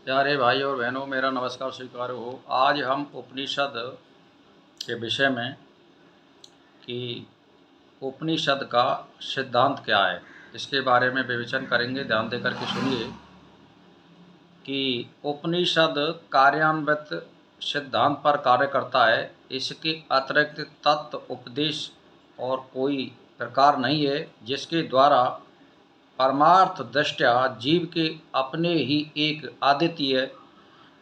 प्यारे भाई और बहनों, मेरा नमस्कार स्वीकार हो। आज हम उपनिषद के विषय में कि उपनिषद का सिद्धांत क्या है, इसके बारे में विवेचन करेंगे। ध्यान देकर के सुनिए कि उपनिषद कार्यान्वित सिद्धांत पर कार्य करता है। इसके अतिरिक्त तत्व उपदेश और कोई प्रकार नहीं है जिसके द्वारा परमार्थ दृष्टया जीव के अपने ही एक अद्वितीय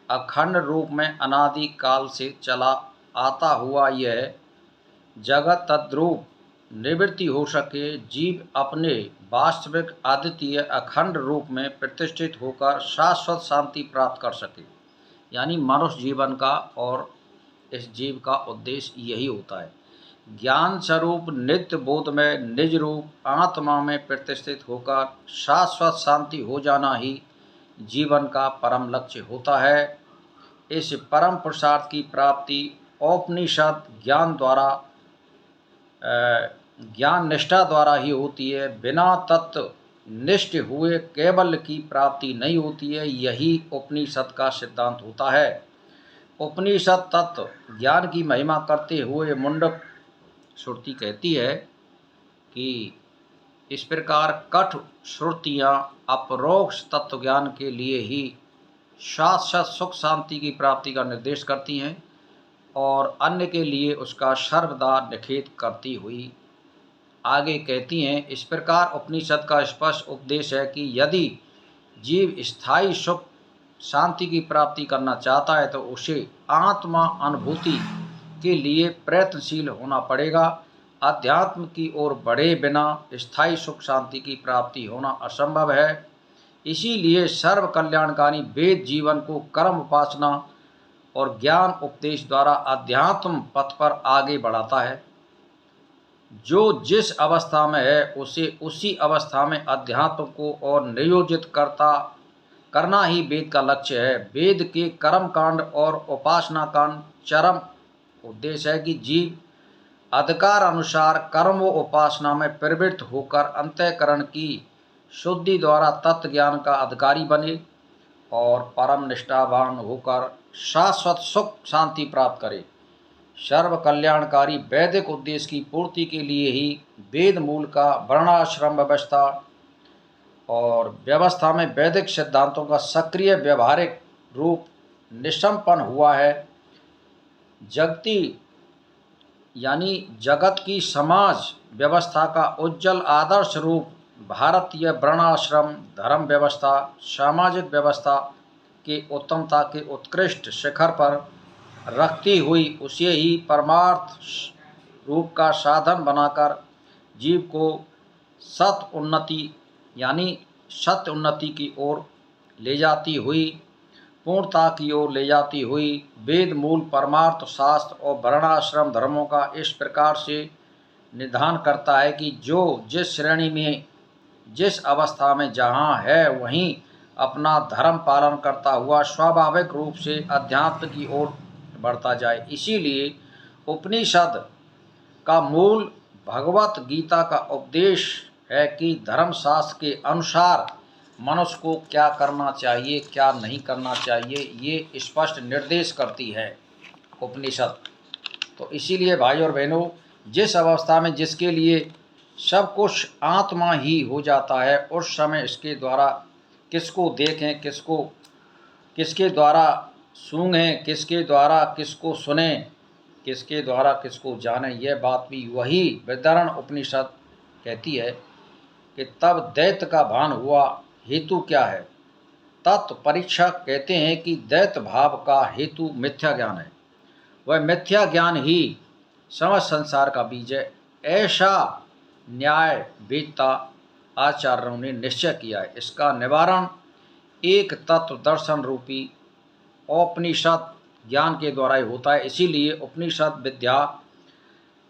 अखंड रूप में अनादि काल से चला आता हुआ यह जगत तद्रूप निवृत्ति हो सके, जीव अपने वास्तविक अद्वितीय अखंड रूप में प्रतिष्ठित होकर शाश्वत शांति प्राप्त कर सके। यानी मनुष्य जीवन का और इस जीव का उद्देश्य यही होता है। ज्ञान स्वरूप नित्य बोध में निज रूप आत्मा में प्रतिष्ठित होकर शाश्वत शांति हो जाना ही जीवन का परम लक्ष्य होता है। इस परम पुरुषार्थ की प्राप्ति औपनिषद ज्ञान निष्ठा द्वारा ही होती है। बिना तत्व निष्ठ हुए केवल की प्राप्ति नहीं होती है। यही उपनिषद का सिद्धांत होता है। उपनिषद तत्व ज्ञान की महिमा करते हुए मुंडक श्रुति कहती है कि इस प्रकार कठ श्रुतियाँ अपरोक्ष तत्व ज्ञान के लिए ही शाश्वत सुख शांति की प्राप्ति का निर्देश करती हैं और अन्य के लिए उसका सर्वदा निषेध करती हुई आगे कहती हैं। इस प्रकार उपनिषद का स्पष्ट उपदेश है कि यदि जीव स्थायी सुख शांति की प्राप्ति करना चाहता है तो उसे आत्मा अनुभूति के लिए प्रयत्नशील होना पड़ेगा। अध्यात्म की ओर बढ़े बिना स्थायी सुख शांति की प्राप्ति होना असंभव है। इसीलिए सर्व कल्याणकारी वेद जीवन को कर्म उपासना और ज्ञान उपदेश द्वारा अध्यात्म पथ पर आगे बढ़ाता है। जो जिस अवस्था में है उसे उसी अवस्था में अध्यात्म को और नियोजित करना ही वेद का लक्ष्य है। वेद के कर्म कांड और उपासना कांड चरम उद्देश्य है कि जीव अधिकार अनुसार कर्म व उपासना में प्रवृत्त होकर अंतःकरण की शुद्धि द्वारा तत्व ज्ञान का अधिकारी बने और परम निष्ठावान होकर शाश्वत सुख शांति प्राप्त करे। सर्व कल्याणकारी वैदिक उद्देश्य की पूर्ति के लिए ही वेद मूल का वर्णाश्रम व्यवस्था में वैदिक सिद्धांतों का सक्रिय व्यवहारिक रूप निसंपन्न हुआ है। जगत की समाज व्यवस्था का उज्जवल आदर्श रूप भारतीय वर्णाश्रम धर्म व्यवस्था सामाजिक व्यवस्था के उत्तमता के उत्कृष्ट शिखर पर रखती हुई उसे ही परमार्थ रूप का साधन बनाकर जीव को सत्य उन्नति की ओर ले जाती हुई पूर्णता की ओर ले जाती हुई वेद मूल परमार्थ शास्त्र और वर्णाश्रम धर्मों का इस प्रकार से निधान करता है कि जो जिस श्रेणी में जिस अवस्था में जहाँ है वहीं अपना धर्म पालन करता हुआ स्वाभाविक रूप से अध्यात्म की ओर बढ़ता जाए। इसीलिए उपनिषद का मूल भगवत गीता का उपदेश है कि धर्मशास्त्र के अनुसार मनुष्य को क्या करना चाहिए क्या नहीं करना चाहिए, ये स्पष्ट निर्देश करती है उपनिषद। तो इसीलिए भाई और बहनों, जिस अवस्था में जिसके लिए सब कुछ आत्मा ही हो जाता है उस समय इसके द्वारा किसको देखें, किसके द्वारा सूंघें, किसके द्वारा किसको सुने, किसके द्वारा किसको जाने, यह बात भी वही वैतरण उपनिषद कहती है कि तब दैत्य का भान हुआ। हेतु क्या है? तत्व परीक्षक कहते हैं कि दैत्य भाव का हेतु मिथ्या ज्ञान है। वह मिथ्या ज्ञान ही समस्त संसार का बीज है। ऐसा न्याय वेदता आचार्यों ने निश्चय किया है। इसका निवारण एक तत्व दर्शन रूपी उपनिषद ज्ञान के द्वारा ही होता है। इसीलिए उपनिषद विद्या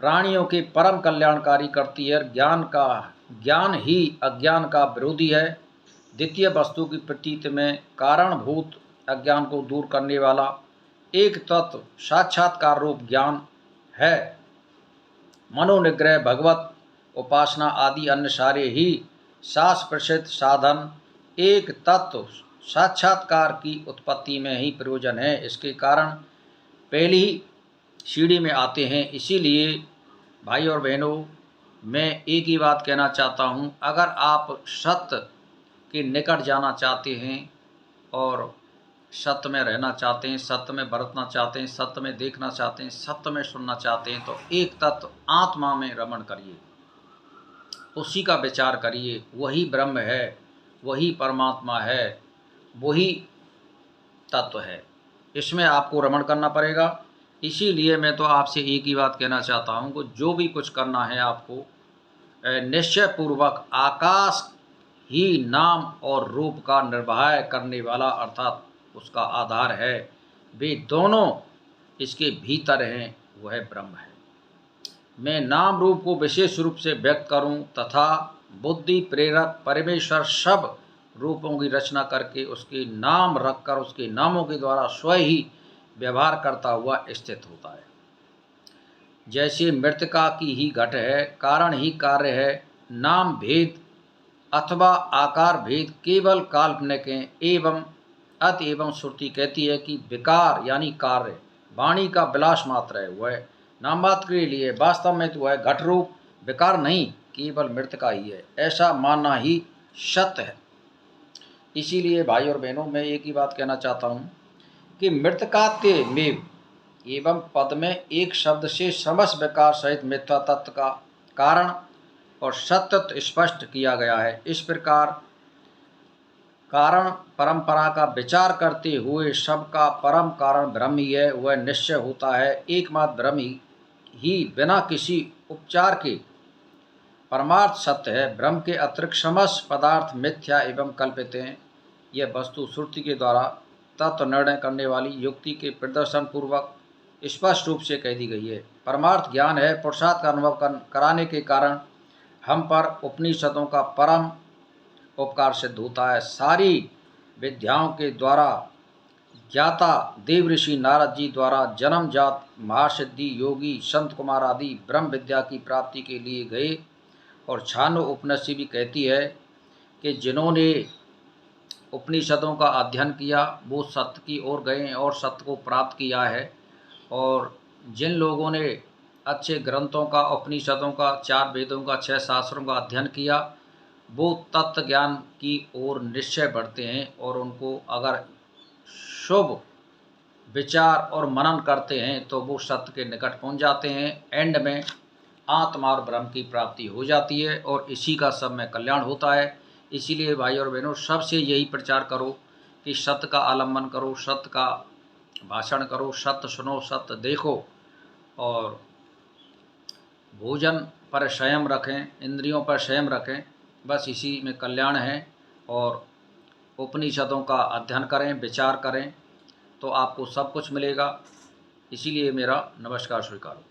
प्राणियों के परम कल्याणकारी करती है। ज्ञान ही अज्ञान का विरोधी है। द्वितीय वस्तु की प्रतीत में कारणभूत अज्ञान को दूर करने वाला एक तत्व साक्षात्कार रूप ज्ञान है। मनोनिग्रह भगवत उपासना आदि अन्य सारे ही शास्त्र प्रसिद्ध साधन एक तत्व साक्षात्कार की उत्पत्ति में ही प्रयोजन है। इसके कारण पहली सीढ़ी में आते हैं। इसीलिए भाई और बहनों, मैं एक ही बात कहना चाहता हूँ, अगर आप सत्य के निकट जाना चाहते हैं और सत्य में रहना चाहते हैं, सत्य में बरतना चाहते हैं, सत्य में देखना चाहते हैं, सत्य में सुनना चाहते हैं, तो एक तत्व आत्मा में रमण करिए, उसी का विचार करिए। वही ब्रह्म है, वही परमात्मा है, वही तत्व है। इसमें आपको रमण करना पड़ेगा। इसीलिए मैं तो आपसे एक ही बात कहना चाहता हूँ कि जो भी कुछ करना है आपको निश्चय पूर्वक आकाश ही नाम और रूप का निर्वाह करने वाला, अर्थात उसका आधार है, वे दोनों इसके भीतर हैं, वह ब्रह्म है। मैं नाम रूप को विशेष रूप से व्यक्त करूं तथा बुद्धि प्रेरक परमेश्वर सब रूपों की रचना करके उसके नाम रखकर उसके नामों के द्वारा स्वयं ही व्यवहार करता हुआ स्थित होता है। जैसे मृतिका की ही घट है, कारण ही कार्य है, नाम भेद अथवा आकार भेद केवल काल्पनिक हैं। एवं अतएवं श्रुति कहती है कि विकार यानी कार्य वाणी का विलास मात्र है, वह नाम मात्र के लिए, वास्तव में तो वह घट रूप विकार नहीं, केवल मृतिका ही है। ऐसा मानना ही सत्य है। इसीलिए भाई और बहनों, मैं एक ही बात कहना चाहता हूँ कि मृतकाते में एवं पद में एक शब्द से समस्त विकार सहित मिथ्या तत्व का कारण और सत्य स्पष्ट किया गया है। इस प्रकार कारण परंपरा का विचार करते हुए सबका परम कारण ब्रह्म ही है, वह निश्चय होता है। एकमात्र ब्रह्म ही बिना किसी उपचार के परमार्थ सत्य है। ब्रह्म के अतिरिक्त समस्त पदार्थ मिथ्या एवं कल्पित हैं। यह वस्तु श्रुति के द्वारा तत्व निर्णय करने वाली युक्ति के प्रदर्शन पूर्वक स्पष्ट रूप से कह दी गई है। परमार्थ ज्ञान है, पुरुषार्थ का अनुभव कराने के कारण हम पर उपनिषदों का परम उपकार सिद्ध होता है। सारी विद्याओं के द्वारा ज्ञाता देव ऋषि नारद जी द्वारा जन्मजात महासिद्धि योगी संत कुमार आदि ब्रह्म विद्या की प्राप्ति के लिए गए। और छानो उपनिषद भी कहती है कि जिन्होंने उपनिषदों का अध्ययन किया वो सत्य की ओर गए और सत्य को प्राप्त किया है। और जिन लोगों ने अच्छे ग्रंथों का, उपनिषदों का, 4 वेदों का, 6 शास्त्रों का अध्ययन किया, वो तत्व ज्ञान की ओर निश्चय बढ़ते हैं और उनको अगर शुभ विचार और मनन करते हैं तो वो सत्य के निकट पहुंच जाते हैं। एंड में आत्मा और ब्रह्म की प्राप्ति हो जाती है और इसी का सब में कल्याण होता है। इसीलिए भाई और बहनों, सबसे यही प्रचार करो कि सत्य का आलम्बन करो, सत्य का भाषण करो, सत्य सुनो, सत्य देखो और भोजन पर संयम रखें, इंद्रियों पर संयम रखें। बस इसी में कल्याण है। और उपनिषदों का अध्ययन करें, विचार करें, तो आपको सब कुछ मिलेगा। इसीलिए मेरा नमस्कार स्वीकारो।